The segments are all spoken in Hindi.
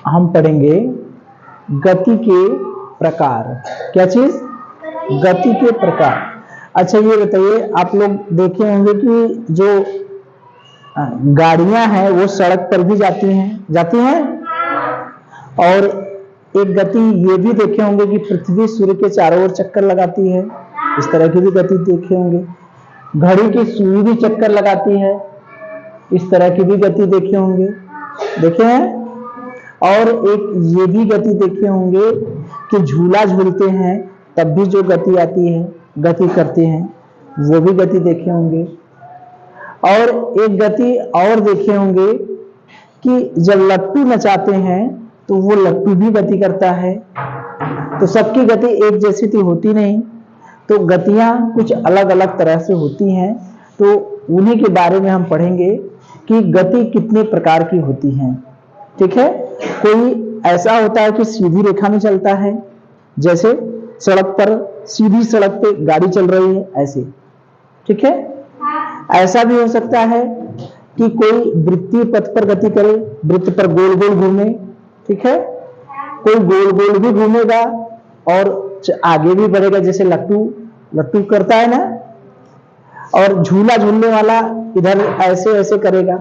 हम पढ़ेंगे गति के प्रकार। क्या चीज? गति के प्रकार। अच्छा ये बताइए, आप लोग देखे होंगे कि जो गाड़ियां हैं वो सड़क पर भी जाती हैं। और एक गति ये भी देखे होंगे कि पृथ्वी सूर्य के चारों ओर चक्कर लगाती है, इस तरह की भी गति देखे होंगे। घड़ी की सुई भी चक्कर लगाती है, इस तरह की भी गति देखे होंगे, देखे हैं। और एक ये भी गति देखे होंगे कि झूला झूलते हैं तब भी जो गति आती है, गति करते हैं, वो भी गति देखे होंगे। और एक गति और देखे होंगे कि जब लट्टू नचाते हैं तो वो लट्टू भी गति करता है। तो सबकी गति एक जैसी तो होती नहीं, तो गतियां कुछ अलग अलग तरह से होती हैं। तो उन्हीं के बारे में हम पढ़ेंगे कि गति कितने प्रकार की होती हैं। ठीक है। कोई ऐसा होता है कि सीधी रेखा में चलता है, जैसे सड़क पर सीधी सड़क पे गाड़ी चल रही है ऐसे। ठीक है। ऐसा भी हो सकता है कि कोई वृत्तीय पथ पर गति करे, वृत्त पर गोल गोल घूमे। ठीक है। कोई गोल गोल भी घूमेगा और आगे भी बढ़ेगा, जैसे लट्टू करता है ना। और झूला झूलने वाला इधर ऐसे ऐसे करेगा।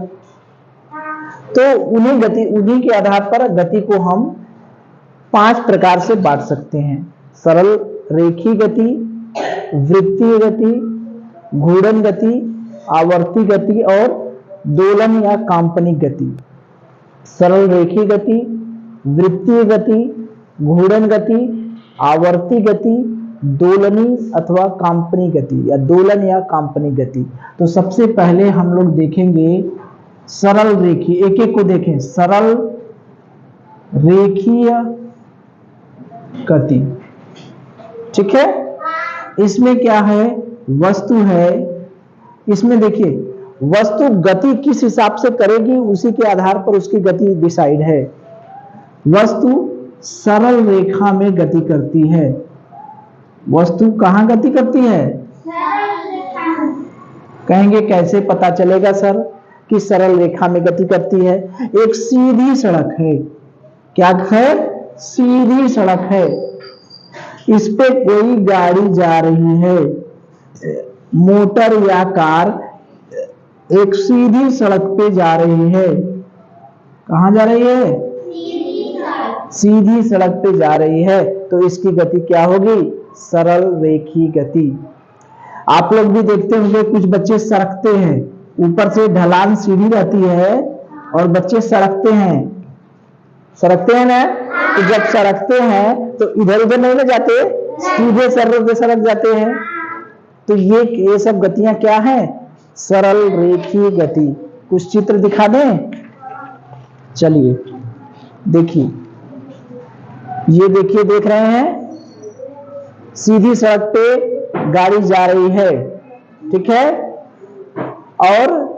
तो उन्हीं के आधार पर गति को हम 5 प्रकार से बांट सकते हैं। सरल रेखीय गति, वृत्तीय गति, घूर्णन गति, आवर्ती गति और दोलन या काल्पनिक गति। सरल रेखीय गति, वृत्तीय गति, घूर्णन गति, आवर्ती गति, दोलनी अथवा काल्पनिक गति या दोलन या काल्पनिक गति। तो सबसे पहले हम लोग देखेंगे सरल रेखीय, एक एक को देखें। सरल रेखीय गति। ठीक है। इसमें क्या है? वस्तु है। इसमें देखिए, वस्तु गति किस हिसाब से करेगी उसी के आधार पर उसकी गति डिसाइड है। वस्तु सरल रेखा में गति करती है। वस्तु कहां गति करती है? कहेंगे कैसे पता चलेगा सर कि सरल रेखा में गति करती है? एक सीधी सड़क है। क्या है? सीधी सड़क है। इस पे कोई गाड़ी जा रही है, मोटर या कार एक सीधी सड़क पे जा रही है। कहां जा रही है? सीधी सड़क पे जा रही है। तो इसकी गति क्या होगी? सरल रेखीय गति। आप लोग भी देखते होंगे कुछ बच्चे सरकते हैं, ऊपर से ढलान सीधी रहती है और बच्चे सरकते हैं ना। तो जब सरकते हैं तो इधर उधर नहीं ना जाते, सीधे सरक जाते हैं। तो ये सब गतियां क्या हैं? सरल रेखीय गति। कुछ चित्र दिखा दें। चलिए देखिए, ये देखिए, देख रहे हैं सीधी सड़क पे गाड़ी जा रही है। ठीक है। और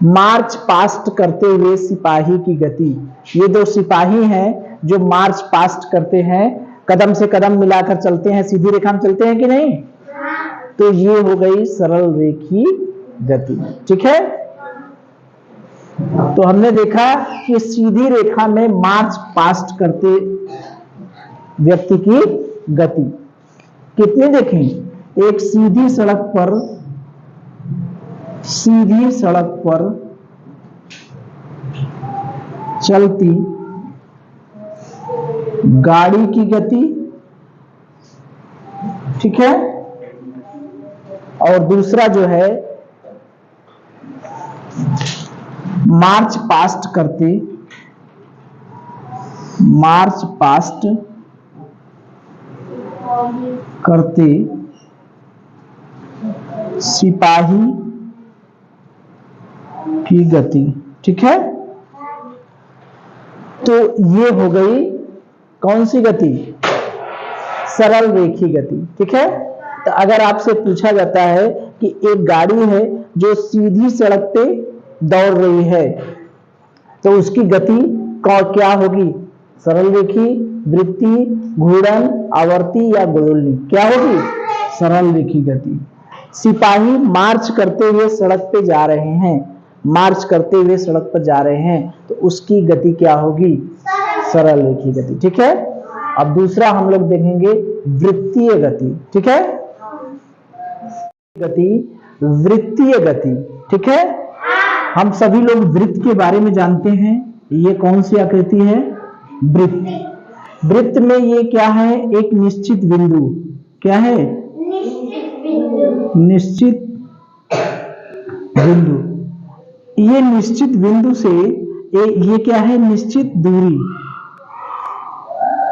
मार्च पास्ट करते हुए सिपाही की गति। ये 2 सिपाही हैं जो मार्च पास्ट करते हैं, कदम से कदम मिलाकर चलते हैं, सीधी रेखा में चलते हैं कि नहीं? तो ये हो गई सरल रेखीय गति। ठीक है। तो हमने देखा कि सीधी रेखा में मार्च पास्ट करते व्यक्ति की गति कितनी देखें? एक सीधी सड़क पर चलती गाड़ी की गति। ठीक है। और दूसरा जो है मार्च पास्ट करते सिपाही की गति। ठीक है। तो ये हो गई कौन सी गति? सरल रेखीय गति। ठीक है। तो अगर आपसे पूछा जाता है कि एक गाड़ी है जो सीधी सड़क पे दौड़ रही है, तो उसकी गति क्या होगी? सरल रेखीय, वृत्तीय, घूर्णन, आवर्ती या गोलनी? क्या होगी? सरल रेखीय गति। सिपाही मार्च करते हुए सड़क पे जा रहे हैं, मार्च करते हुए सड़क पर जा रहे हैं तो उसकी गति क्या होगी? सरल रेखीय गति। ठीक है। अब दूसरा हम लोग देखेंगे वृत्तीय गति। ठीक है, गति, वृत्तीय गति। ठीक है, हम सभी लोग वृत्त के बारे में जानते हैं। ये कौन सी आकृति है? वृत्त। वृत्त में ये क्या है? एक निश्चित बिंदु। क्या है? निश्चित बिंदु। ये निश्चित बिंदु से ये क्या है? निश्चित दूरी।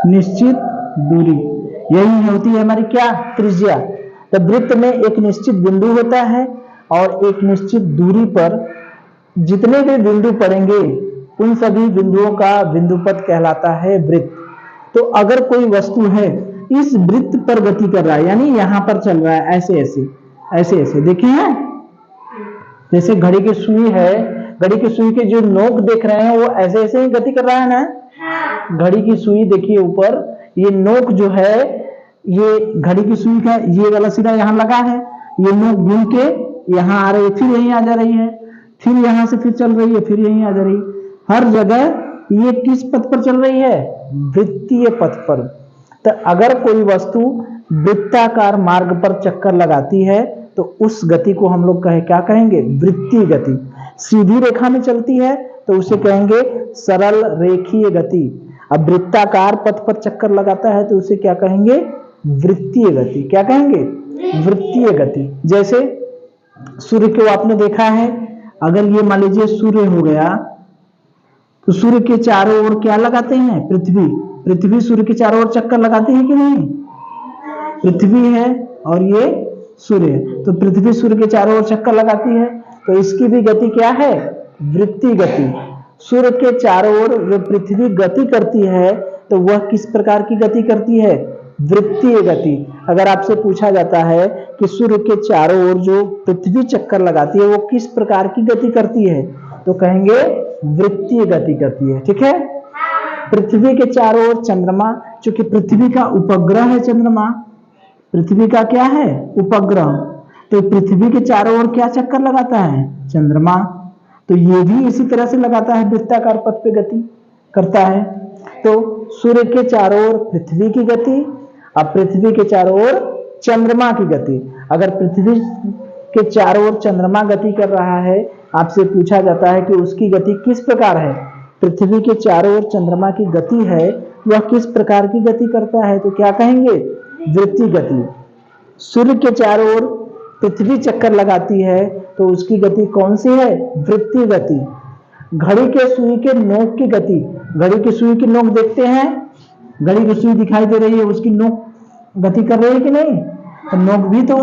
निश्चित दूरी यही होती है हमारी क्या? त्रिज्या। तो वृत्त में एक निश्चित बिंदु होता है और एक निश्चित दूरी पर जितने भी बिंदु पड़ेंगे उन सभी बिंदुओं का बिंदुपथ कहलाता है वृत्त। तो अगर कोई वस्तु है इस वृत्त पर गति कर रहा है, यानी यहां पर चल रहा है, ऐसे ऐसे ऐसे ऐसे, देखे हैं? जैसे घड़ी की सुई है, घड़ी की सुई के जो नोक देख रहे हैं वो ऐसे ऐसे ही गति कर रहा है ना। घड़ी की सुई देखिए ऊपर, ये नोक जो है, ये घड़ी की सुई का ये वाला सिरा यहाँ लगा है, ये नोक घूम के यहाँ आ रही है, फिर यहीं आ जा रही है, फिर यहां से फिर चल रही है, फिर यहीं आ जा रही है। हर जगह ये किस पथ पर चल रही है? वृत्तीय पथ पर। तो अगर कोई वस्तु वृत्ताकार मार्ग पर चक्कर लगाती है तो उस गति को हम लोग क्या कहेंगे? वृत्तीय गति। सीधी रेखा में चलती है तो उसे कहेंगे सरल रेखीय गति। अब वृत्ताकार पथ पर चक्कर लगाता है तो उसे क्या कहेंगे? वृत्तीय गति। क्या कहेंगे? वृत्तीय गति। जैसे सूर्य को आपने देखा है, अगर ये मान लीजिए सूर्य हो गया तो सूर्य के चारों ओर क्या लगाते हैं? पृथ्वी। पृथ्वी सूर्य के चारों ओर चक्कर लगाती है कि नहीं? पृथ्वी है और ये सूर्य है, तो पृथ्वी सूर्य के चारों ओर चक्कर लगाती है, तो इसकी भी गति क्या है? वृत्तीय गति। सूर्य के चारों ओर जो पृथ्वी गति करती है तो वह किस प्रकार की गति करती है? वृत्तीय गति। अगर आपसे पूछा जाता है कि सूर्य के चारों ओर जो पृथ्वी चक्कर लगाती है वो किस प्रकार की गति करती है, तो कहेंगे वृत्तीय गति करती है। ठीक है। पृथ्वी के चारों ओर चंद्रमा, चूंकि पृथ्वी का उपग्रह है चंद्रमा, पृथ्वी का क्या है? उपग्रह, तो पृथ्वी के चारों ओर क्या चक्कर लगाता है? चंद्रमा, तो ये भी इसी तरह से लगाता है, वृत्ताकार पथ पे गति करता है। तो सूर्य के चारों ओर पृथ्वी की गति, अब पृथ्वी के चारों ओर चंद्रमा की गति। अगर पृथ्वी के चारों ओर चंद्रमा गति कर रहा है, आपसे पूछा जाता है कि उसकी गति किस प्रकार है? पृथ्वी के चारों ओर चंद्रमा की गति है, वह किस प्रकार की गति करता है, तो क्या कहेंगे? वृत्तीय गति। सूर्य के चारों ओर पृथ्वी चक्कर लगाती है तो उसकी गति कौन सी है? वृत्तीय गति। घड़ी के सुई के नोक की गति, घड़ी की सुई की नोक देखते हैं, घड़ी की सुई दिखाई दे रही है, उसकी नोक गति कर रही है कि नहीं? तो नोक भी तो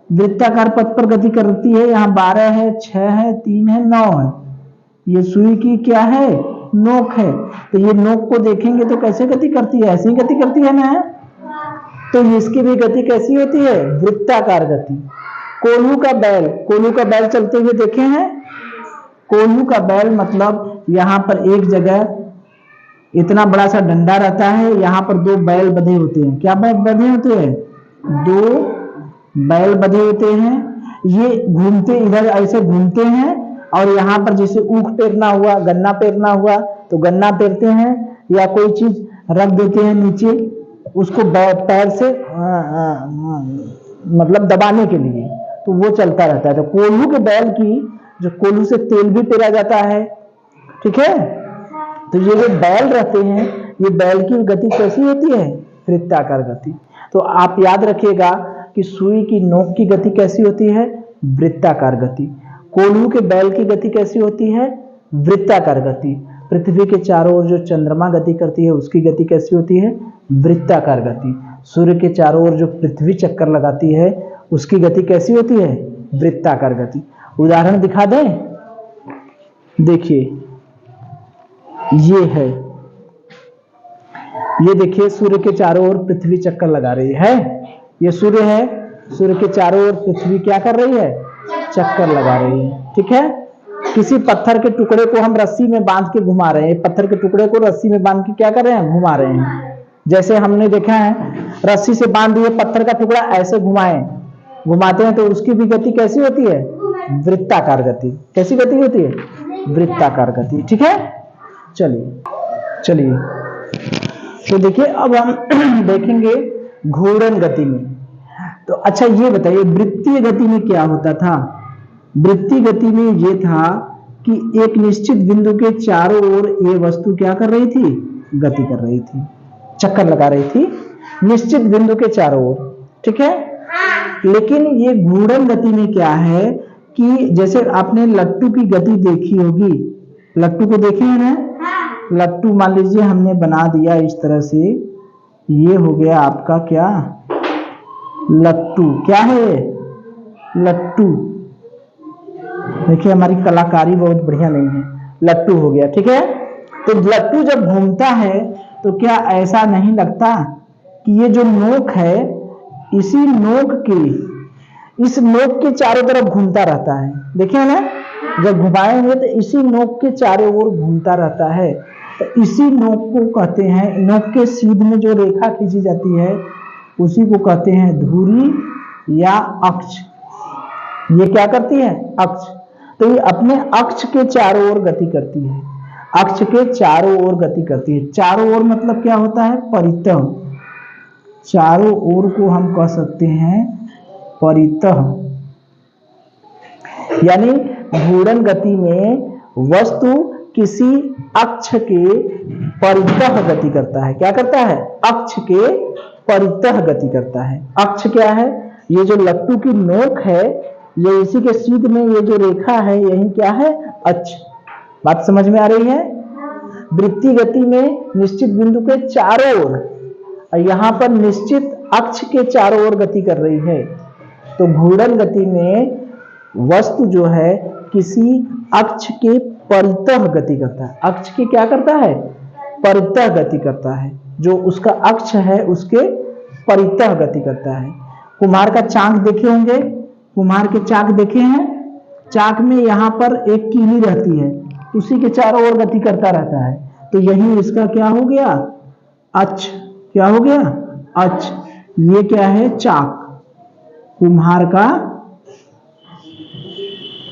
वृत्ताकार पथ पर गति करती है। यहाँ 12 है, 6 है, 3 है, 9 है, ये सुई की क्या है? नोक है। तो ये नोक को देखेंगे तो कैसे गति करती है? ऐसी गति करती है ना। तो इसकी भी गति कैसी होती है? वृत्ताकार गति। कोल्हू का बैल, कोल्हू का बैल चलते हुए देखे हैं? कोल्हू का बैल मतलब यहाँ पर एक जगह इतना बड़ा सा डंडा रहता है, यहाँ पर 2 बैल बंधे होते हैं। क्या बैल बंधे होते हैं? 2 बैल बंधे होते हैं। ये घूमते, इधर ऐसे घूमते हैं और यहाँ पर जैसे ऊख पेरना हुआ, गन्ना पेरना हुआ तो गन्ना पेरते हैं, या कोई चीज रख देते हैं नीचे उसको पैर से मतलब दबाने के लिए, तो वो चलता रहता है। तो कोल्हू के बैल की, जो कोल्हू से तेल भी पेरा जाता है, ठीक है, तो ये जो बैल रहते हैं, ये बैल की गति कैसी होती है? वृत्ताकार गति। तो आप याद रखिएगा कि सुई की नोक की गति कैसी होती है? वृत्ताकार गति। कोल्हू के बैल की गति कैसी होती है? वृत्ताकार गति। पृथ्वी के चारों ओर जो चंद्रमा गति करती है उसकी गति कैसी होती है? वृत्ताकार गति। सूर्य के चारों ओर जो पृथ्वी चक्कर लगाती है उसकी गति कैसी होती है? वृत्ताकार गति। उदाहरण दिखा दें? देखिए ये है, ये देखिए सूर्य के चारों ओर पृथ्वी चक्कर लगा रही है। ये सूर्य है, सूर्य के चारों ओर पृथ्वी क्या कर रही है? चक्कर लगा रही है। ठीक है। किसी पत्थर के टुकड़े को हम रस्सी में बांध के घुमा रहे हैं, पत्थर के टुकड़े को रस्सी में बांध के क्या कर रहे हैं? घुमा रहे हैं। जैसे हमने देखा है रस्सी से बांध दिए पत्थर का टुकड़ा, ऐसे घुमाते हैं तो उसकी भी गति कैसी होती है? वृत्ताकार गति। कैसी गति होती है? वृत्ताकार गति। ठीक है, चलिए तो देखिए अब हम देखेंगे घूर्णन गति में। तो अच्छा ये बताइए वृत्तीय गति में क्या होता था? वृत्तीय गति में ये था कि एक निश्चित बिंदु के चारों ओर ये वस्तु क्या कर रही थी? गति कर रही थी, चक्कर लगा रही थी निश्चित बिंदु के चारों ओर। ठीक है, लेकिन ये घूर्णन गति में क्या है कि जैसे आपने लट्टू की गति देखी होगी, लट्टू को देखे हैं ना? लट्टू मान लीजिए हमने बना दिया इस तरह से, ये हो गया आपका क्या? लट्टू। क्या है? लट्टू। देखिए हमारी कलाकारी बहुत बढ़िया नहीं है, लट्टू हो गया। ठीक है, तो लट्टू जब घूमता है तो क्या ऐसा नहीं लगता कि ये जो नोक है इसी नोक के, इस नोक के चारों तरफ घूमता रहता है? देखिए ना, जब घुमाएंगे तो इसी नोक के चारों ओर घूमता रहता है। तो इसी नोक को कहते हैं, नोक के सीध में जो रेखा खींची जाती है उसी को कहते हैं धुरी या अक्ष। ये क्या करती है? अक्ष। तो ये अपने अक्ष के चारों ओर गति करती है, अक्ष के चारों ओर गति करती है। चारों ओर मतलब क्या होता है? परितः। चारों ओर को हम कह सकते हैं परितः। यानी घूर्णन गति में वस्तु किसी अक्ष के परितः गति करता है। क्या करता है? अक्ष के परितः गति करता है। अक्ष क्या है? ये जो लट्टू की नोक है, ये इसी के सीध में ये जो रेखा है यही क्या है? अक्ष। बात समझ में आ रही है? वृत्तीय गति में निश्चित बिंदु के चारों ओर, यहां पर निश्चित अक्ष के चारों ओर गति कर रही है। तो घूर्णन गति में वस्तु जो है किसी अक्ष के परितः गति करता है। अक्ष के क्या करता है? परितः गति करता है। जो उसका अक्ष है उसके परितः गति करता है। कुम्हार का चाक देखे होंगे, कुम्हार के चाक देखे हैं? चाक में यहाँ पर एक कीली रहती है, उसी के चारों ओर गति करता रहता है। तो यही इसका क्या हो गया? अक्ष। क्या हो गया? अक्ष। ये क्या है? चाक, कुम्हार का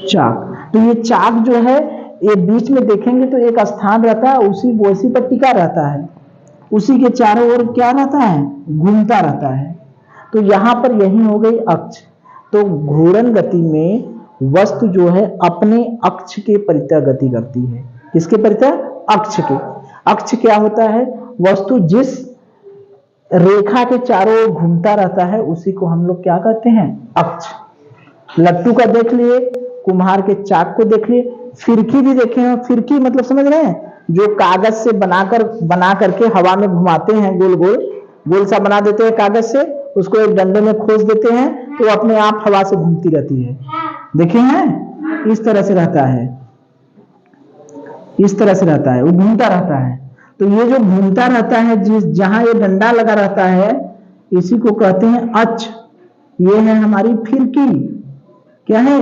चाक। तो ये चाक जो है ये बीच में देखेंगे तो एक स्थान रहता है, उसी पर टिका रहता है, उसी के चारों ओर क्या रहता है? घूमता रहता है। तो यहां पर यही हो गई अक्ष। तो घूर्णन गति में वस्तु जो है अपने अक्ष के परितः गति करती है। किसके परितः? अक्ष के। अक्ष क्या होता है? वस्तु जिस रेखा के चारों ओर घूमता रहता है उसी को हम लोग क्या कहते हैं? अक्ष। लट्टू का देख लिए, कुम्हार के चाक को देख लिए, फिरकी भी देखे हैं। फिरकी मतलब समझ रहे हैं? जो कागज से बना करके हवा में घुमाते हैं, गोल गोल गोल सा बना देते हैं कागज से, उसको एक डंडे में खोस देते हैं तो अपने आप हवा से घूमती रहती है। देखे हैं? इस तरह से रहता है, इस तरह से रहता है, वो घूमता रहता है। तो ये जो घूमता रहता है, जहां ये डंडा लगा रहता है, इसी को कहते हैं अक्ष। ये है हमारी फिरकी। क्या है?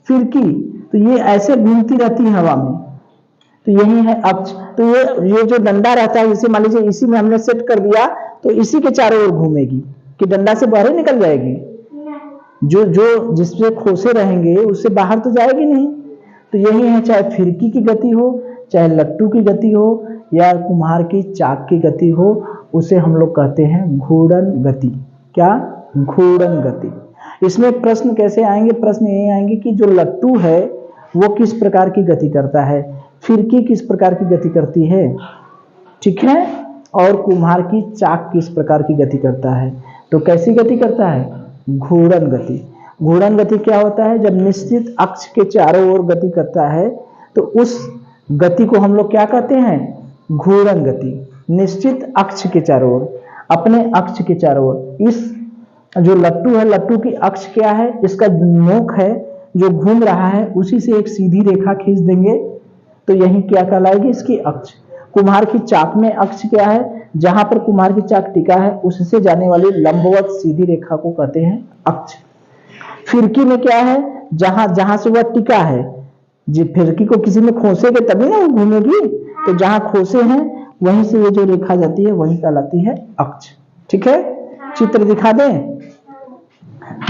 फिरकी। तो ये ऐसे घूमती रहती है हवा में, तो यही है अक्ष। तो ये जो डंडा रहता है, जैसे मान लीजिए इसी में हमने सेट कर दिया तो इसी के चारों ओर घूमेगी कि डंडा से बाहर निकल जाएगी। जो जिसपे खोसे रहेंगे उससे बाहर तो जाएगी नहीं। तो यही है, चाहे फिरकी की गति हो, चाहे लट्टू की गति हो, या कुम्हार की चाक की गति हो, उसे हम लोग कहते हैं घूर्णन गति। क्या? घूर्णन गति। इसमें प्रश्न कैसे आएंगे? प्रश्न ये आएंगे कि जो लट्टू है वो किस प्रकार की गति करता है, फिरकी किस प्रकार की गति करती है, ठीक है, और कुम्हार की चाक किस प्रकार की गति करता है। तो कैसी गति करता है? घूर्णन गति। घूर्णन गति क्या होता है? जब निश्चित अक्ष के चारों ओर गति करता है तो उस गति को हम लोग क्या कहते हैं? घूर्णन गति। निश्चित अक्ष के चारों ओर, अपने अक्ष के चारों ओर। इस जो लट्टू है, लट्टू की अक्ष क्या है? इसका नोक है जो घूम रहा है, उसी से एक सीधी रेखा खींच देंगे तो यही क्या कहलाएगी? इसकी अक्ष। कुम्हार की चाक में अक्ष क्या है? जहां पर कुम्हार की चाक टिका है उससे जाने वाली लंबवत सीधी रेखा को कहते हैं अक्ष। फिरकी में क्या है? जहां से वह टिका है, जी फिरकी को किसी में खोसेगे तभी ना वो घूमेगी, तो जहां खोसे हैं वहीं से ये जो रेखा जाती है वही कहलाती है अक्ष। ठीक है, चित्र दिखा दें?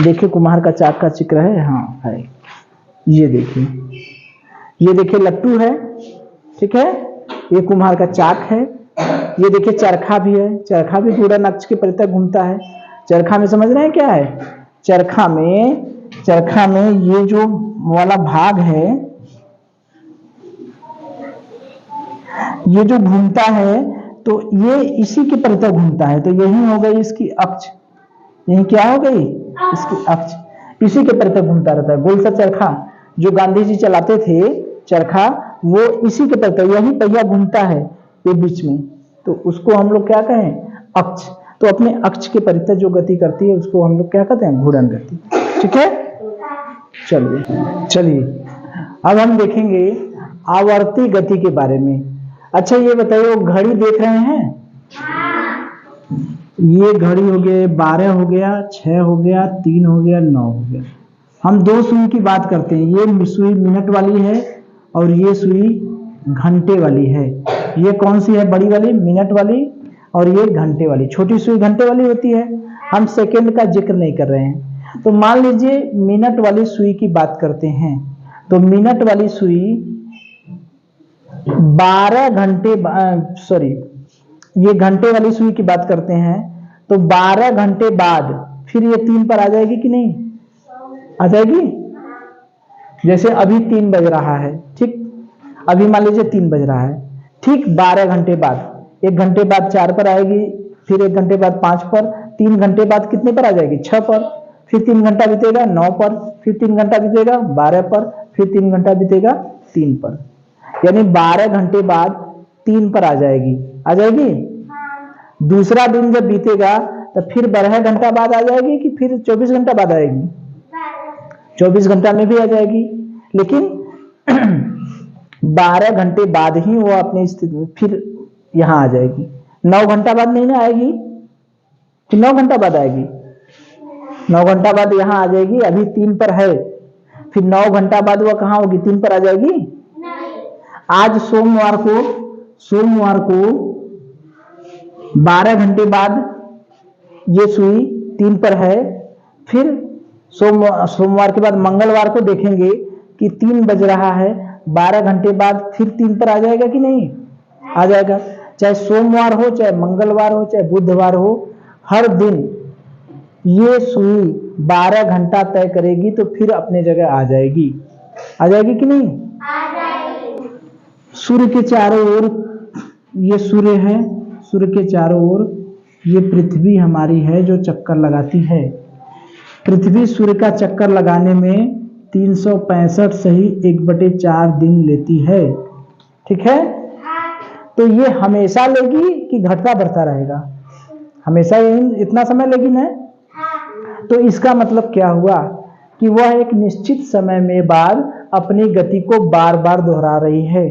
देखिए कुम्हार का चाक का चित्र है। हाँ है, ये देखिए लट्टू है, ठीक है, ये कुम्हार का चाक है, ये देखिए चरखा भी है, चरखा भी घूर्णन अक्ष के परितः घूमता है। चरखा में समझ रहे हैं क्या है? चरखा में ये जो वाला भाग है, ये जो घूमता है तो ये इसी के परितः घूमता है, तो यही हो गई इसकी अक्ष, यही क्या हो गई इसकी अक्ष, इसी के परितः घूमता रहता है। गोल सा चरखा जो गांधी जी चलाते थे चरखा, वो इसी के परितः, यही पहिया घूमता है ये बीच में, तो उसको हम लोग क्या कहें? अक्ष। तो अपने अक्ष के परितः जो गति करती है उसको हम लोग क्या कहते हैं? घूर्णन गति। ठीक है, चलिए अब हम देखेंगे आवर्ती गति के बारे में। अच्छा ये बताइए, वो घड़ी देख रहे हैं? ये घड़ी हो गया 12 हो गया, 6 हो गया, 3 हो गया, 9 हो गया। हम दो सुई की बात करते हैं, ये सुई मिनट वाली है और ये सुई घंटे वाली है। ये कौन सी है? बड़ी वाली मिनट वाली, और ये घंटे वाली। छोटी सुई घंटे वाली होती है, हम सेकंड का जिक्र नहीं कर रहे हैं। तो मान लीजिए मिनट वाली सुई की बात करते हैं, तो मिनट वाली सुई 12 घंटे, सॉरी ये घंटे वाली सुई की बात करते हैं, तो 12 घंटे बाद फिर ये 3 पर आ जाएगी कि नहीं? आ जाएगी। जैसे अभी 3 बज रहा है, ठीक, अभी मान लीजिए 3 बज रहा है, ठीक 12 घंटे बाद, 1 घंटे बाद 4 पर आएगी, फिर 1 घंटे बाद 5 पर, 3 घंटे बाद कितने पर आ जाएगी? 6 पर, फिर 3 घंटा बीतेगा 9 पर, फिर 3 घंटा बीतेगा 12 पर, फिर 3 घंटा बीतेगा 3 पर, यानी 12 घंटे बाद 3 पर आ जाएगी। आ जाएगी। दूसरा दिन जब बीतेगा तो फिर 12 घंटा बाद आ जाएगी कि फिर 24 घंटा बाद आएगी? 24 घंटा में भी आ जाएगी, लेकिन 12 घंटे बाद ही वो अपनी स्थिति फिर यहां आ जाएगी। 9 घंटा बाद नहीं ना आएगी, फिर 9 घंटा बाद आएगी, 9 घंटा बाद यहां आ जाएगी। अभी 3 पर है, फिर 9 घंटा बाद वह कहां होगी? 3 पर आ जाएगी। आज सोमवार को 12 घंटे बाद ये सुई 3 पर है, फिर सोमवार के बाद मंगलवार को देखेंगे कि 3 बज रहा है, 12 घंटे बाद फिर 3 पर आ जाएगा कि नहीं? आ जाएगा। चाहे सोमवार हो, चाहे मंगलवार हो, चाहे बुधवार हो, हर दिन ये सुई 12 घंटा तय करेगी तो फिर अपने जगह आ जाएगी। आ जाएगी कि नहीं? आ जाएगी। सूर्य के चारों ओर ये सूर्य है, सूर्य के चारों ओर ये पृथ्वी हमारी है जो चक्कर लगाती है। पृथ्वी सूर्य का चक्कर लगाने में 365 सही 1/4 दिन लेती है। ठीक है, तो ये हमेशा लेगी कि घटता बढ़ता रहेगा? हमेशा इतना समय लेगी ना। तो इसका मतलब क्या हुआ कि वह एक निश्चित समय में बाद अपनी गति को बार बार दोहरा रही है।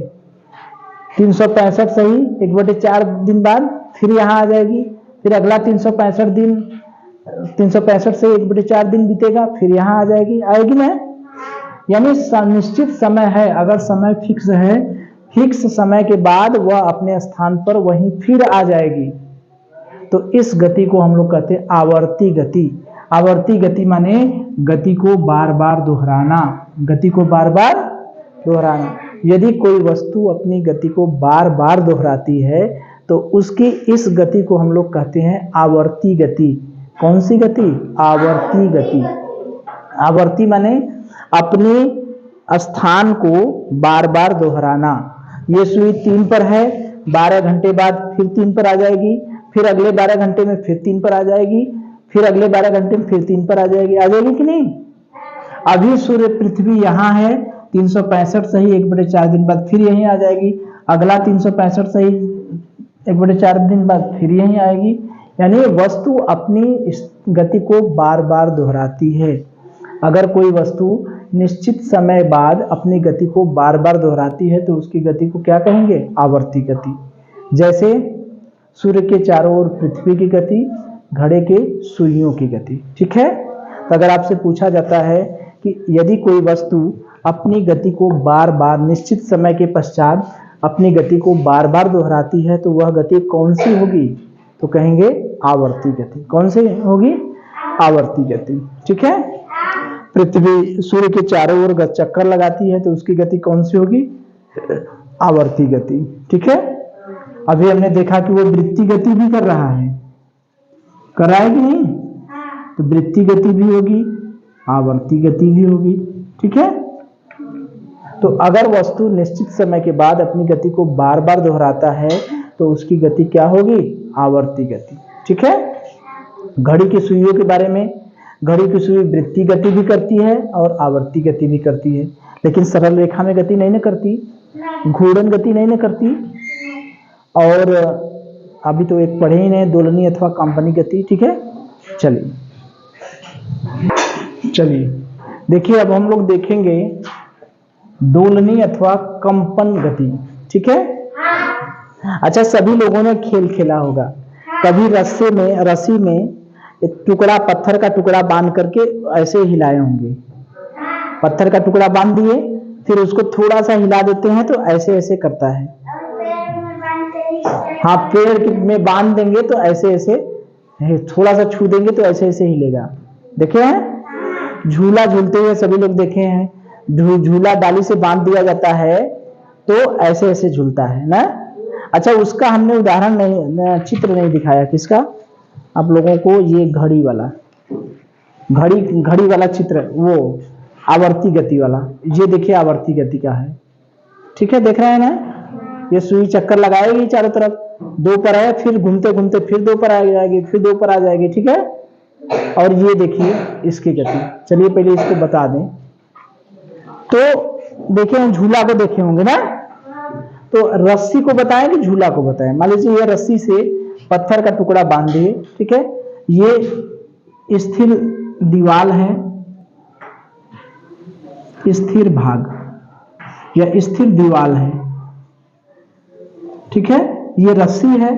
365 सही 1/4 दिन बाद फिर यहां आ जाएगी, फिर अगला 365 से 1/4 दिन बीतेगा, फिर यहां आ जाएगी। आएगी ना? यानी निश्चित समय है, अगर समय फिक्स है, फिक्स समय के बाद वह अपने स्थान पर वहीं फिर आ जाएगी। तो इस गति को हम लोग कहते हैं आवर्ती गति। आवर्ती गति माने गति को बार बार दोहराना, गति को बार बार दोहराना। यदि कोई वस्तु अपनी गति को बार बार दोहराती है तो उसकी इस गति को हम लोग कहते हैं आवर्ती गति। कौन सी गति? आवर्ती गति। आवर्ती माने अपने स्थान को बार बार दोहराना। ये सुई 3 पर है, 12 घंटे बाद फिर 3 पर आ जाएगी, फिर अगले 12 घंटे में फिर 3 पर आ जाएगी, फिर अगले 12 घंटे में फिर 3 पर आ जाएगी। आ जाएगी कि नहीं? अभी सूर्य पृथ्वी यहां है, 365 सही 1/4 दिन बाद फिर यहीं आ जाएगी, अगला 365 सही 1/4 दिन बाद फिर यहीं आएगी। यानी वस्तु अपनी गति को बार बार दोहराती है। अगर कोई वस्तु निश्चित समय बाद अपनी गति को बार बार दोहराती है तो उसकी गति को क्या कहेंगे? आवर्ती गति। जैसे सूर्य के चारों ओर पृथ्वी की गति, घड़े के सुइयों की गति। ठीक है, तो अगर आपसे पूछा जाता है कि यदि कोई वस्तु अपनी गति को बार बार निश्चित समय के पश्चात अपनी गति को बार बार दोहराती है तो वह गति कौन सी होगी? तो कहेंगे आवर्ती गति। कौन सी होगी? आवर्ती गति। ठीक है, पृथ्वी सूर्य के चारों ओर चक्कर लगाती है तो उसकी गति कौन सी होगी? आवर्ती गति। ठीक है, अभी हमने देखा कि वो वृत्ति गति भी कर रहा है, कर रहा है कि नहीं? तो वृत्ति गति भी होगी, आवर्ती गति भी होगी। ठीक है, तो अगर वस्तु निश्चित समय के बाद अपनी गति को बार बार दोहराता है तो उसकी गति क्या होगी? आवर्ती गति। ठीक है, घड़ी की सुइयों के बारे में, घड़ी की सुई वृत्ति गति भी करती है और आवर्ती गति भी करती है, लेकिन सरल रेखा में गति नहीं न करती, घूर्णन गति नहीं न करती। और अभी तो एक पढ़े ही नहीं, दोलनी अथवा कंपनी गति। ठीक है, चलिए देखिए, अब हम लोग देखेंगे दोलनी अथवा कंपन गति। ठीक है, अच्छा, सभी लोगों ने खेल खेला होगा, कभी रस्सी में एक टुकड़ा, पत्थर का टुकड़ा बांध करके ऐसे हिलाए होंगे। पत्थर का टुकड़ा बांध दिए, फिर उसको थोड़ा सा हिला देते हैं तो ऐसे ऐसे करता है। हाँ, पेड़ में बांध देंगे तो ऐसे ऐसे, थोड़ा सा छू देंगे तो ऐसे ऐसे हिलेगा। देखे हैं? झूला झूलते हुए सभी लोग देखे हैं, झूला डाली से बांध दिया जाता है तो ऐसे ऐसे झूलता है ना। अच्छा, उसका हमने उदाहरण नहीं, चित्र नहीं दिखाया। किसका? आप लोगों को ये घड़ी वाला चित्र, वो आवर्ती गति वाला, ये देखिए आवर्ती गति का है। ठीक है, देख रहे हैं ना, ये सुई चक्कर लगाएगी चारों तरफ, दो पर है, फिर घूमते घूमते फिर दो पर आ जाएगी, फिर दो पर आ जाएगी। ठीक है, और ये देखिए इसकी गति। चलिए पहले इसको बता दें। तो देखिए, हम झूला को देखे होंगे ना, तो रस्सी को बताएं कि झूला को बताएं? मान लीजिए ये रस्सी से पत्थर का टुकड़ा बांध दिए। ठीक है, ये स्थिर दीवार है, स्थिर भाग या स्थिर दीवार है। ठीक है, ये रस्सी है,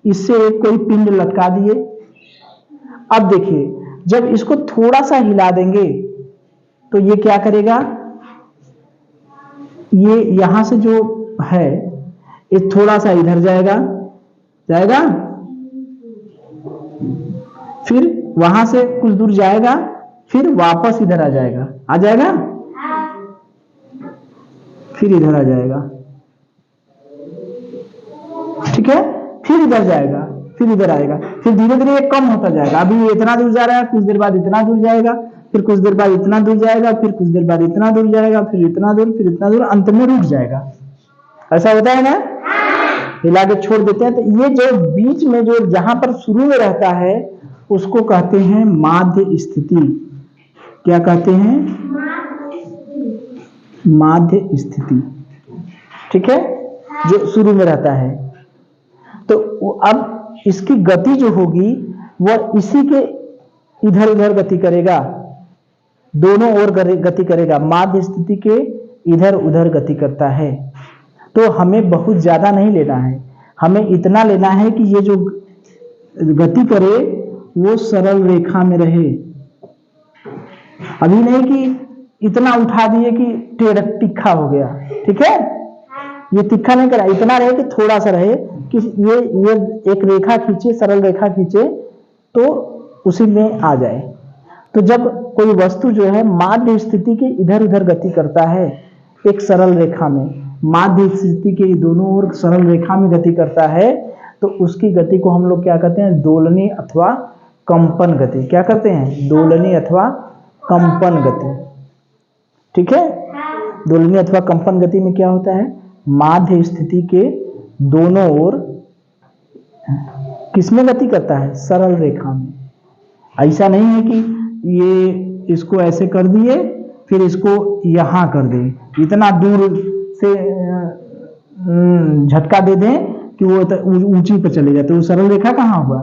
इससे कोई पिंड लटका दिए। अब देखिए, जब इसको थोड़ा सा हिला देंगे तो ये क्या करेगा? ये यहां से जो है ये थोड़ा सा इधर जाएगा, फिर वहां से कुछ दूर जाएगा, फिर वापस इधर आ जाएगा, फिर इधर आ जाएगा। ठीक है, फिर इधर जाएगा, फिर इधर आएगा, फिर धीरे धीरे ये कम होता जाएगा। अभी ये इतना दूर जा रहा है, कुछ देर बाद इतना दूर जाएगा, फिर कुछ देर बाद इतना दूर जाएगा, फिर कुछ देर बाद इतना दूर जाएगा, फिर इतना दूर, फिर इतना दूर, अंत में रुक जाएगा। ऐसा होता है ना? हिला के छोड़ देते हैं। तो ये जो बीच में जो जहां पर शुरू में रहता है उसको कहते हैं माध्य स्थिति। क्या कहते हैं? माध्य स्थिति। ठीक है, जो शुरू में रहता है। तो अब इसकी गति जो होगी वह इसी के इधर उधर गति करेगा, दोनों ओर गति करेगा। माध्य स्थिति के इधर उधर गति करता है। तो हमें बहुत ज्यादा नहीं लेना है, हमें इतना लेना है कि ये जो गति करे वो सरल रेखा में रहे। अभी नहीं कि इतना उठा दिए कि टेढ़ा तिखा हो गया। ठीक है, ये तिखा नहीं करा, इतना रहे कि थोड़ा सा रहे कि ये एक रेखा खींचे, सरल रेखा खींचे तो उसी में आ जाए। तो जब कोई वस्तु जो है माध्य स्थिति के इधर उधर गति करता है एक सरल रेखा में, माध्य स्थिति के दोनों ओर सरल रेखा में गति करता है, तो उसकी गति को हम लोग क्या कहते हैं? दोलनी अथवा कंपन गति। क्या कहते हैं? दोलनी अथवा कंपन गति। ठीक है, दोलनी अथवा कंपन गति में क्या होता है? माध्य स्थिति के दोनों ओर किसमें गति करता है? सरल रेखा में। ऐसा नहीं है कि ये इसको ऐसे कर दिए फिर इसको यहां कर दे, इतना दूर से झटका दे दें कि वो ऊंची पर चले जाए, तो वो सरल रेखा कहाँ हुआ?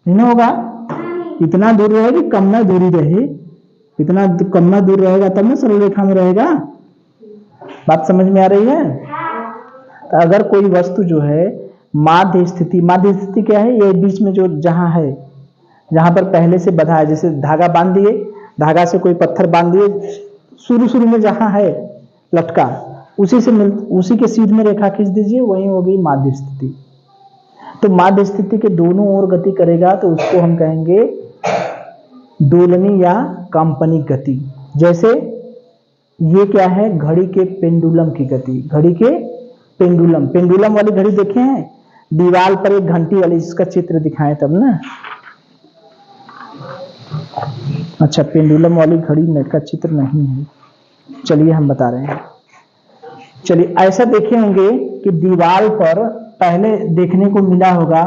नहीं होगा। इतना दूर रहेगी, कम ना दूरी रहे, इतना कम ना दूर रहेगा तब ना सरल रेखा में रहेगा। बात समझ में आ रही है? तो अगर कोई वस्तु जो है माध्य स्थिति क्या है? ये बीच में जो जहां है, जहां पर पहले से बंधा है, जैसे धागा बांध दिए, धागा से कोई पत्थर बांध दिए, शुरू में जहां है लटका, उसी के सीध में रेखा खींच दीजिए, वही हो गई माध्य स्थिति। तो माध्य स्थिति के दोनों ओर गति करेगा तो उसको हम कहेंगे दोलनी या कंपनी गति। जैसे ये क्या है, घड़ी के पेंडुलम की गति, घड़ी के पेंडुलम, पेंडुलम वाली घड़ी देखे हैं, दीवार पर एक घंटी वाली, इसका चित्र दिखाएं तब ना। अच्छा, पेंडुलम वाली घड़ी नेट का चित्र नहीं है, चलिए हम बता रहे हैं। चलिए, ऐसा देखे होंगे कि दीवार पर पहले देखने को मिला होगा,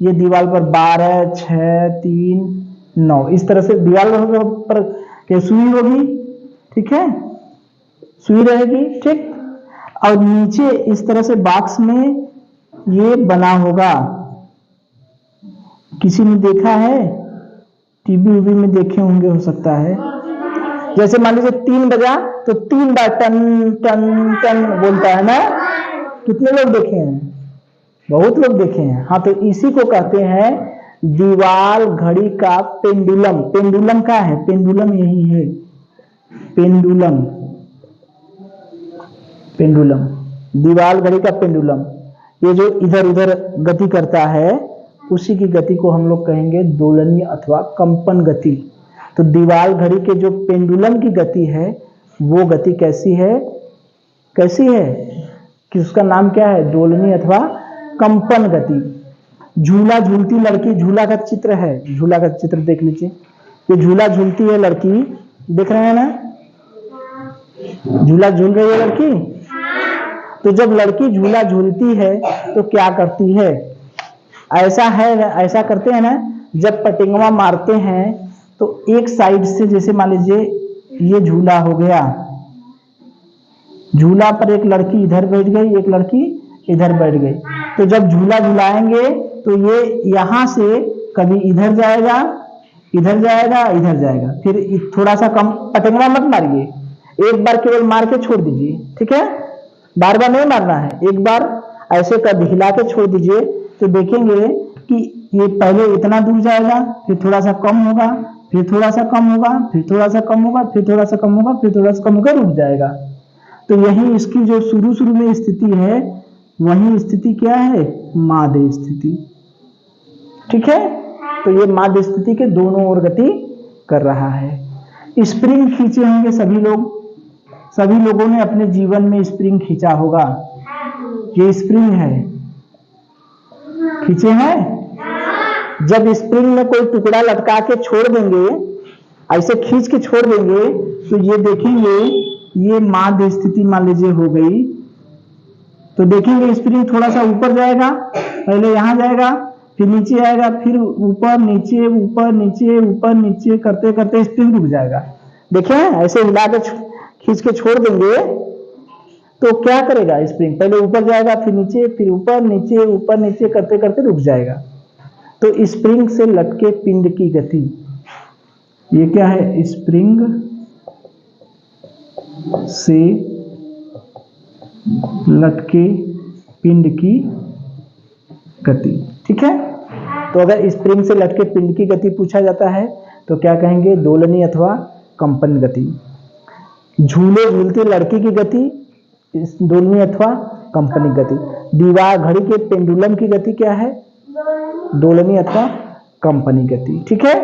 ये दीवार पर 12, 6, 3, 9 इस तरह से दीवार पर क्या सुई होगी, ठीक है, सुई रहेगी, ठीक। और नीचे इस तरह से बॉक्स में ये बना होगा, किसी ने देखा है, टीवी उवी में देखे होंगे हो सकता है। जैसे मान लीजिए 3 बजा तो 3 बार टन टन टन बोलता है ना, कितने लोग देखे हैं, बहुत लोग देखे हैं। हाँ, तो इसी को कहते हैं दीवार घड़ी का पेंडुलम। पेंडुलम क्या है, पेंडुलम यही है, पेंडुलम, पेंडुलम दीवार घड़ी का पेंडुलम। ये जो इधर उधर गति करता है उसी की गति को हम लोग कहेंगे दोलनीय अथवा कंपन गति। तो दीवार घड़ी के जो पेंडुलम की गति है वो गति कैसी है, कैसी है कि उसका नाम क्या है, दोलनीय अथवा कंपन गति। झूला झूलती लड़की, झूला का चित्र है, झूला का चित्र देख लीजिए, ये झूला झूलती है लड़की, देख रहे हैं ना, झूला झूल रही है लड़की। तो जब लड़की झूला झूलती है तो क्या करती है, ऐसा है, ऐसा करते हैं ना, जब पटिंगवा मारते हैं तो एक साइड से, जैसे मान लीजिए ये झूला हो गया, झूला पर एक लड़की इधर बैठ गई, एक लड़की इधर बैठ गई, तो जब झूला झुलाएंगे तो ये यहां से कभी इधर जाएगा, इधर जाएगा, इधर जाएगा, फिर थोड़ा सा कम, पटिंगवा मत मारिए, एक बार केवल मार के छोड़ दीजिए, ठीक है, बार बार नहीं मारना है, एक बार ऐसे कर हिला के छोड़ दीजिए, तो देखेंगे कि ये पहले इतना दूर जाएगा, फिर थोड़ा सा कम होगा, फिर थोड़ा सा कम होगा, फिर थोड़ा सा कम होगा, फिर थोड़ा सा कम होगा, फिर थोड़ा सा कम होकर रुक जाएगा। तो यही इसकी जो शुरू में स्थिति है, वही स्थिति क्या है, माध्य स्थिति, ठीक है। तो ये माध्य स्थिति के दोनों ओर गति कर रहा है। स्प्रिंग खींचे होंगे सभी लोग, सभी लोगों ने अपने जीवन में स्प्रिंग खींचा होगा, ये स्प्रिंग है, खींचे हैं। जब स्प्रिंग में कोई टुकड़ा लटका के छोड़ देंगे, ऐसे खींच के छोड़ देंगे, तो ये देखेंगे ये माध्य स्थिति मान लीजिए हो गई, तो देखेंगे स्प्रिंग थोड़ा सा ऊपर जाएगा, पहले यहां जाएगा, फिर नीचे आएगा, फिर ऊपर नीचे ऊपर नीचे ऊपर नीचे करते करते स्प्रिंग रुक जाएगा। देखें, ऐसे हिला के खींच के छोड़ देंगे तो क्या करेगा, स्प्रिंग पहले ऊपर जाएगा, फिर नीचे, फिर ऊपर नीचे करते करते रुक जाएगा। तो स्प्रिंग से लटके पिंड की गति, ये क्या है, स्प्रिंग से लटके पिंड की गति, ठीक है। तो अगर स्प्रिंग से लटके पिंड की गति पूछा जाता है तो क्या कहेंगे, दोलनी अथवा कंपन गति। झूले झूलती लड़की की गति, दोलनी अथवा कंपनी गति। दीवार घड़ी के पेंडुलम की गति क्या है, दोलनी अथवा कंपनी गति, ठीक है।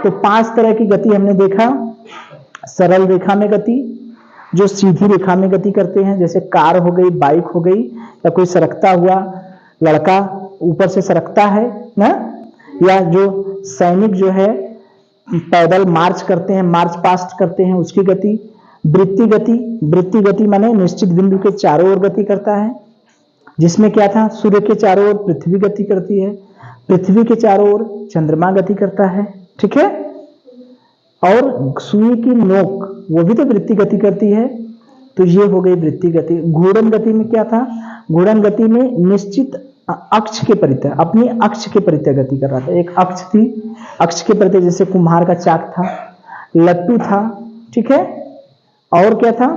तो 5 तरह की गति हमने देखा। सरल रेखा में गति, जो सीधी रेखा में गति करते हैं, जैसे कार हो गई, बाइक हो गई, या कोई सरकता हुआ लड़का ऊपर से सरकता है ना, या जो सैनिक जो है पैदल मार्च करते हैं, मार्च पास्ट करते हैं, उसकी गति। वृत्ति गति, वृत्ति गति माने निश्चित बिंदु के चारों ओर गति करता है, जिसमें क्या था, सूर्य के चारों ओर पृथ्वी गति करती है, पृथ्वी के चारों ओर चंद्रमा गति करता है, ठीक है। और सुई की नोक वो भी तो वृत्ति गति करती है, तो ये हो गई वृत्ति गति। घूर्णन गति में क्या था, घूर्णन गति में निश्चित अक्ष के परितः, अपनी अक्ष के परितः गति कर रहा था। एक अक्ष थी, अक्ष के परितः, जैसे कुम्हार का चाक था, लट्टू था, ठीक है। और क्या था,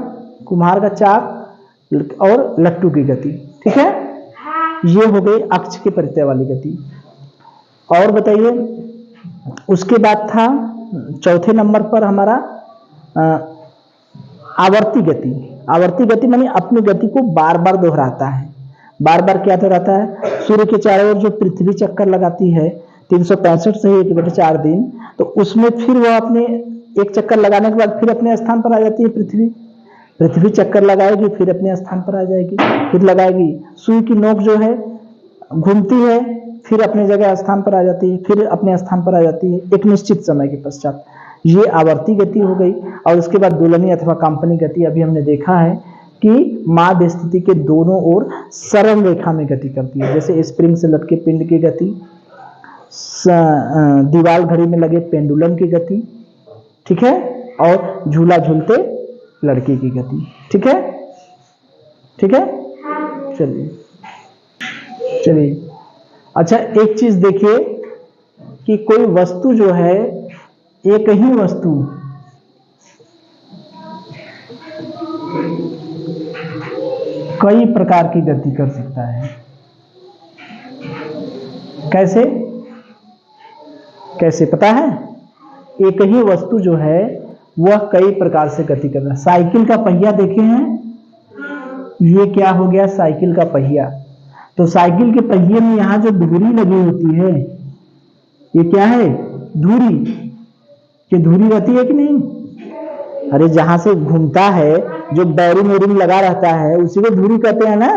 कुम्हार का चाक और लट्टू की गति, ठीक है। ये हो गई अक्ष के परितः वाली गति। और बताइए, उसके बाद था चौथे नंबर पर हमारा आवर्ती गति। आवर्ती गति माने अपनी गति को बार बार दोहराता है। बार बार क्या दोहराता है, सूर्य के चारों ओर जो पृथ्वी चक्कर लगाती है 365 से 1/4 दिन, तो उसमें फिर वह अपने एक चक्कर लगाने के बाद फिर अपने स्थान पर आ जाती है पृथ्वी। पृथ्वी चक्कर लगाएगी फिर अपने स्थान पर आ जाएगी, फिर लगाएगी। सुई की नोक जो है घूमती है, फिर अपने जगह स्थान पर आ जाती है, फिर अपने स्थान पर आ जाती है एक निश्चित समय के पश्चात। ये आवर्ती गति हो गई। और उसके बाद दोलनी अथवा कंपनी गति अभी हमने देखा है कि माध्य स्थिति के दोनों ओर सरल रेखा में गति करती है। जैसे स्प्रिंग से लटके पिंड की गति, दीवार घड़ी में लगे पेंडुलम की गति, ठीक है, और झूला झूलते लड़की की गति। ठीक है, ठीक है, चलिए चलिए। अच्छा, एक चीज देखिए कि कोई वस्तु जो है, एक ही वस्तु कई प्रकार की गति कर सकता है। कैसे कैसे पता है? एक ही वस्तु जो है वह कई प्रकार से गति कर रहा है। साइकिल का पहिया देखे हैं, ये क्या हो गया? साइकिल का पहिया। तो साइकिल के पहिए में यहां जो धुरी लगी होती है, ये क्या है? धुरी। ये धुरी रहती है कि नहीं? अरे जहां से घूमता है, जो बैरिंग वेरिंग लगा रहता है, उसी को धुरी कहते हैं ना।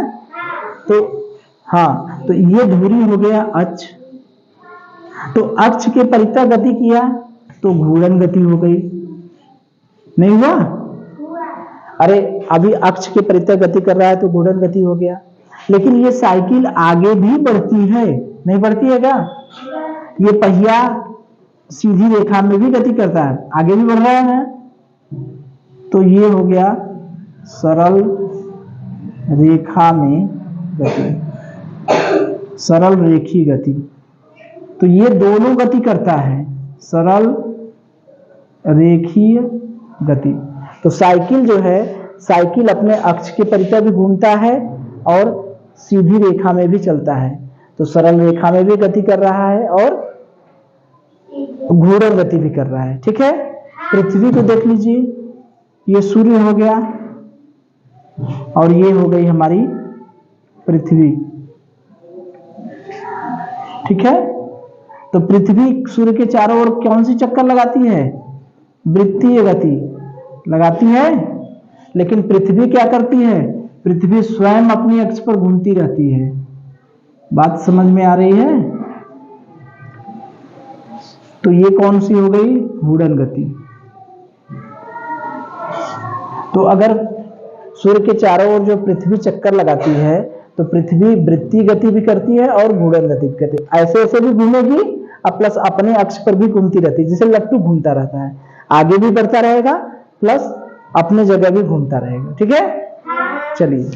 तो हाँ, तो ये धुरी हो गया अक्ष। तो अक्ष के परितः गति किया तो घूर्णन गति हो गई, नहीं हुआ? अरे अभी अक्ष के परितः गति कर रहा है तो घूर्णन गति हो गया। लेकिन ये साइकिल आगे भी बढ़ती है, नहीं बढ़ती है क्या? ये पहिया सीधी रेखा में भी गति करता है, आगे भी बढ़ रहा है ना। तो ये हो गया सरल रेखा में गति, सरल रेखी गति। तो ये दोनों गति करता है, सरल रेखीय गति। तो साइकिल जो है, साइकिल अपने अक्ष के परितः भी घूमता है और सीधी रेखा में भी चलता है। तो सरल रेखा में भी गति कर रहा है और घूर्णन गति भी कर रहा है। ठीक है, पृथ्वी को देख लीजिए, ये सूर्य हो गया और ये हो गई हमारी पृथ्वी। ठीक है, तो पृथ्वी सूर्य के चारों ओर कौन सी चक्कर लगाती है? वृत्तीय गति लगाती है। लेकिन पृथ्वी क्या करती है? पृथ्वी स्वयं अपनी अक्ष पर घूमती रहती है। बात समझ में आ रही है? तो ये कौन सी हो गई? घूर्णन गति। तो अगर सूर्य के चारों ओर जो पृथ्वी चक्कर लगाती है, तो पृथ्वी वृत्तीय गति भी करती है और घूर्णन गति भी करती है। ऐसे ऐसे भी घूमेगी और प्लस अपने अक्ष पर भी घूमती रहती है, जैसे लट्टू घूमता रहता है, आगे भी बढ़ता रहेगा प्लस अपने जगह भी घूमता रहेगा। ठीक है, चलिए।